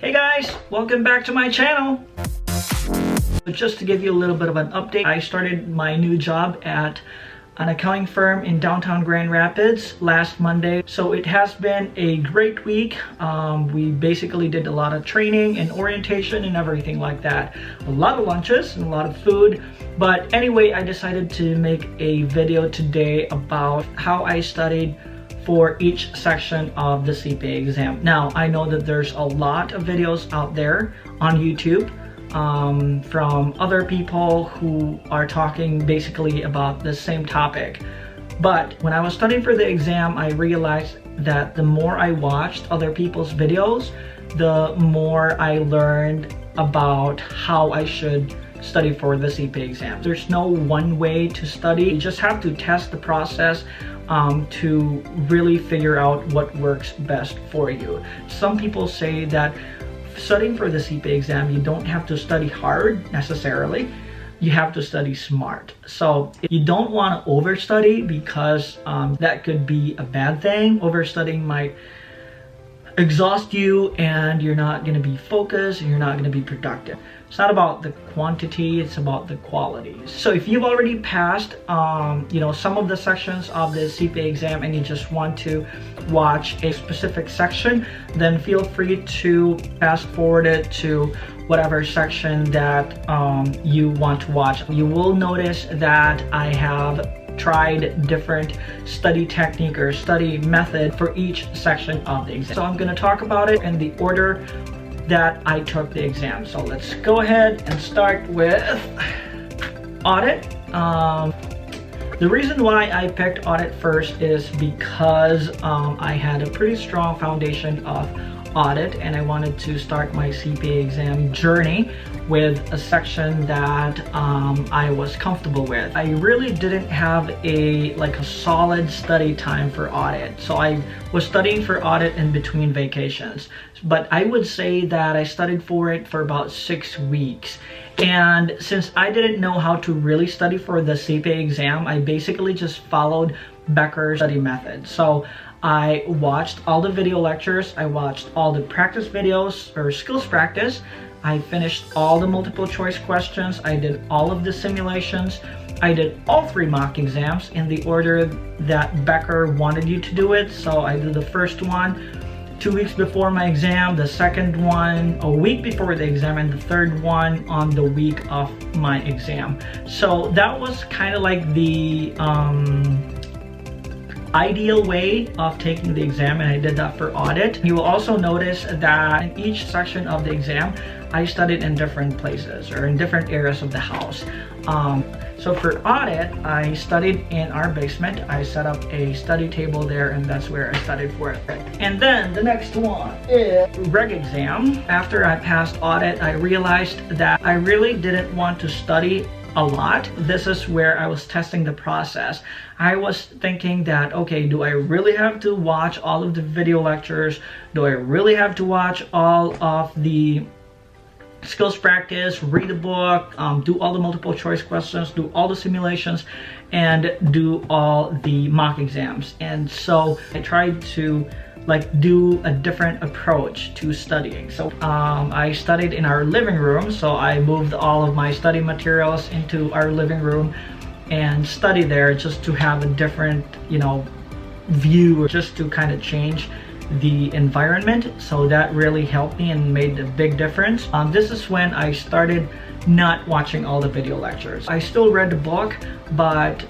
Hey guys, welcome back to my channel. Just to give you a little bit of an update, I started my new job at an accounting firm in downtown Grand Rapids last Monday. So it has been a great week. We basically did a lot of training and orientation and everything like that. A lot of lunches and a lot of food. But anyway, I decided to make a video today about how I studied for each section of the CPA exam. Now, I know that there's a lot of videos out there on YouTube from other people who are talking basically about the same topic. But when I was studying for the exam, I realized that the more I watched other people's videos, the more I learned about how I should study for the CPA exam. There's no one way to study. You just have to test the process to really figure out what works best for you. Some people say that studying for the CPA exam, you don't have to study hard necessarily. You have to study smart. So you don't want to overstudy because that could be a bad thing. Overstudying might exhaust you and you're not going to be focused and you're not going to be productive. It's not about the quantity, it's about the quality. So if you've already passed some of the sections of the CPA exam and you just want to watch a specific section, then feel free to fast forward it to whatever section that you want to watch. You will notice that I have tried different study technique or study method for each section of the exam. So I'm going to talk about it in the order that I took the exam. So let's go ahead and start with audit. The reason why I picked audit first is because I had a pretty strong foundation of audit and I wanted to start my CPA exam journey with a section that I was comfortable with. I really didn't have a solid study time for audit. So I was studying for audit in between vacations. But I would say that I studied for it for about 6 weeks. And since I didn't know how to really study for the CPA exam, I basically just followed Becker's study method. So I watched all the video lectures, I watched all the practice videos or skills practice, I finished all the multiple choice questions, I did all of the simulations, I did all 3 mock exams in the order that Becker wanted you to do it. So I did the first one 2 weeks before my exam, the second one a week before the exam, and the third one on the week of my exam. So that was kind of like the ideal way of taking the exam, and I did that for audit. You will also notice that in each section of the exam, I studied in different places or in different areas of the house. So for audit, I studied in our basement. I set up a study table there and that's where I studied for it. And then the next one is reg exam. After I passed audit, I realized that I really didn't want to study a lot. This is where I was testing the process. I was thinking that, okay, do I really have to watch all of the video lectures? Do I really have to watch all of the skills practice, read a book, do all the multiple choice questions, do all the simulations, and do all the mock exams? And so I tried to do a different approach to studying. So I studied in our living room. So I moved all of my study materials into our living room and study there just to have a different, view, just to kind of change the environment. So that really helped me and made a big difference. This is when I started not watching all the video lectures. I still read the book, but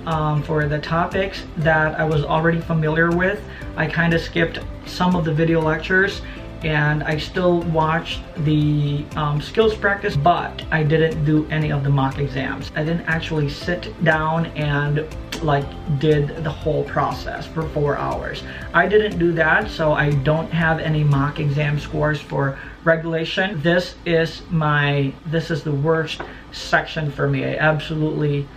for the topics that I was already familiar with, I kind of skipped some of the video lectures and I still watched the skills practice, but I didn't do any of the mock exams. I didn't actually sit down and did the whole process for 4 hours. I didn't do that, so I don't have any mock exam scores for regulation. This is the worst section for me. I absolutely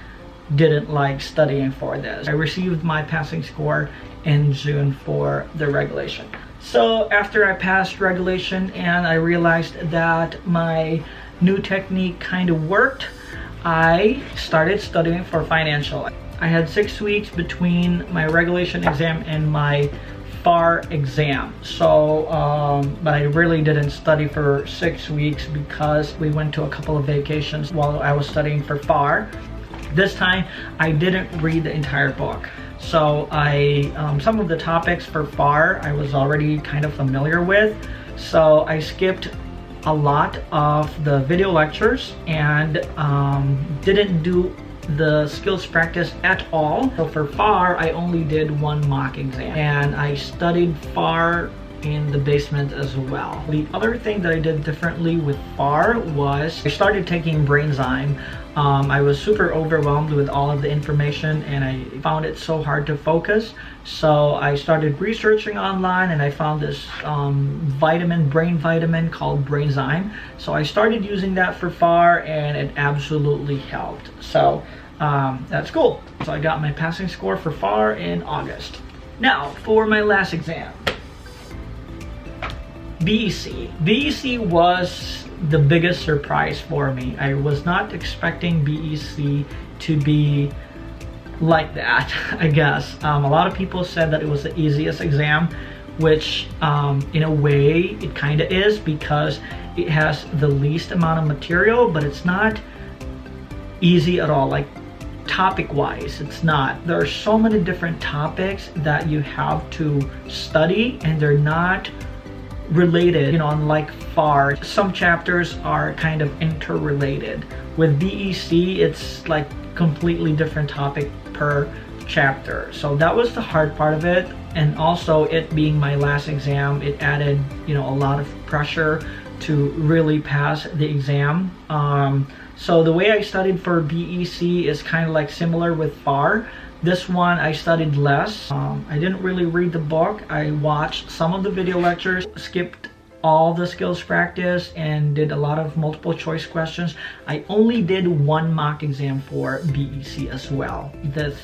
didn't like studying for this. I received my passing score in June for the regulation. So after I passed regulation and I realized that my new technique kind of worked, I started studying for financial. I had 6 weeks between my regulation exam and my FAR exam. So, but I really didn't study for 6 weeks because we went to a couple of vacations while I was studying for FAR. This time, I didn't read the entire book. So some of the topics for FAR I was already kind of familiar with. So I skipped a lot of the video lectures and didn't do the skills practice at all. So for FAR, I only did one mock exam, and I studied FAR in the basement as well. The other thing that I did differently with FAR was I started taking Brainzyme. I was super overwhelmed with all of the information and I found it so hard to focus. So I started researching online and I found this brain vitamin called Brainzyme. So I started using that for FAR and it absolutely helped. So that's cool. So I got my passing score for FAR in August. Now for my last exam. BEC. BEC was the biggest surprise for me. I was not expecting BEC to be like that, I guess. A lot of people said that it was the easiest exam, which in a way it kind of is because it has the least amount of material, but it's not easy at all. Like topic wise, it's not. There are so many different topics that you have to study and they're not related, you know, unlike FAR. Some chapters are kind of interrelated. With BEC, it's like completely different topic per chapter. So that was the hard part of it. And also it being my last exam, it added, you know, a lot of pressure to really pass the exam. So the way I studied for BEC is kind of like similar with FAR. This one I studied less. I didn't really read the book. I watched some of the video lectures, skipped all the skills practice, and did a lot of multiple choice questions. I only did one mock exam for BEC as well.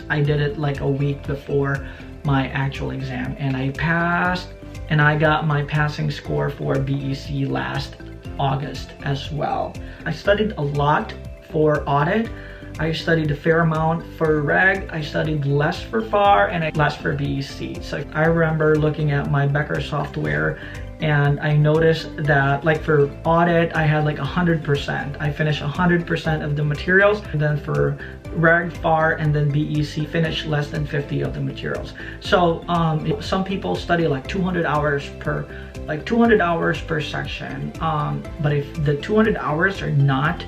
I did it like a week before my actual exam, and I passed, and I got my passing score for BEC last August as well. I studied a lot for Audit. I studied a fair amount for Reg, I studied less for FAR, and less for BEC. So I remember looking at my Becker software and I noticed that like for Audit, I had like 100%. I finished 100% of the materials, and then for Reg, FAR, and then BEC finished less than 50 of the materials. So some people study like 200 hours per section. But if the 200 hours are not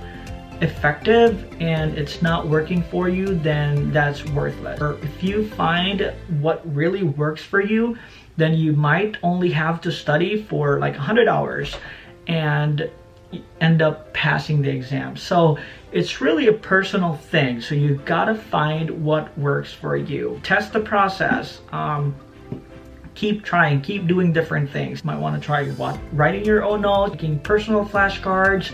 effective and it's not working for you, then that's worthless. Or if you find what really works for you, then you might only have to study for like 100 hours and end up passing the exam. So it's really a personal thing. So you gotta find what works for you. Test the process. Keep trying, keep doing different things. You might want to try writing your own notes, making personal flashcards,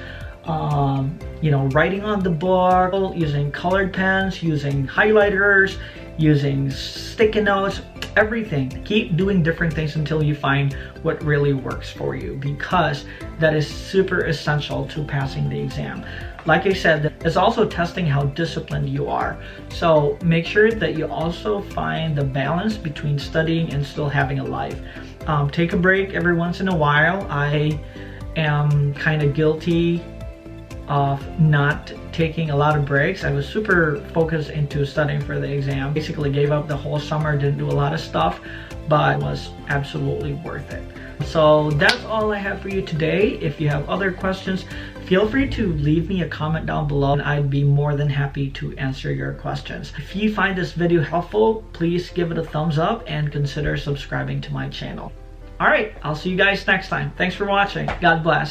you know, writing on the book, using colored pens, using highlighters, using sticky notes, everything. Keep doing different things until you find what really works for you, because that is super essential to passing the exam. Like I said, it's also testing how disciplined you are. So make sure that you also find the balance between studying and still having a life. Take a break every once in a while. I am kind of guilty of not taking a lot of breaks. I was super focused into studying for the exam. Basically gave up the whole summer, didn't do a lot of stuff, but it was absolutely worth it. So that's all I have for you today. If you have other questions, feel free to leave me a comment down below and I'd be more than happy to answer your questions. If you find this video helpful, please give it a thumbs up and consider subscribing to my channel. All right, I'll see you guys next time. Thanks for watching. God bless.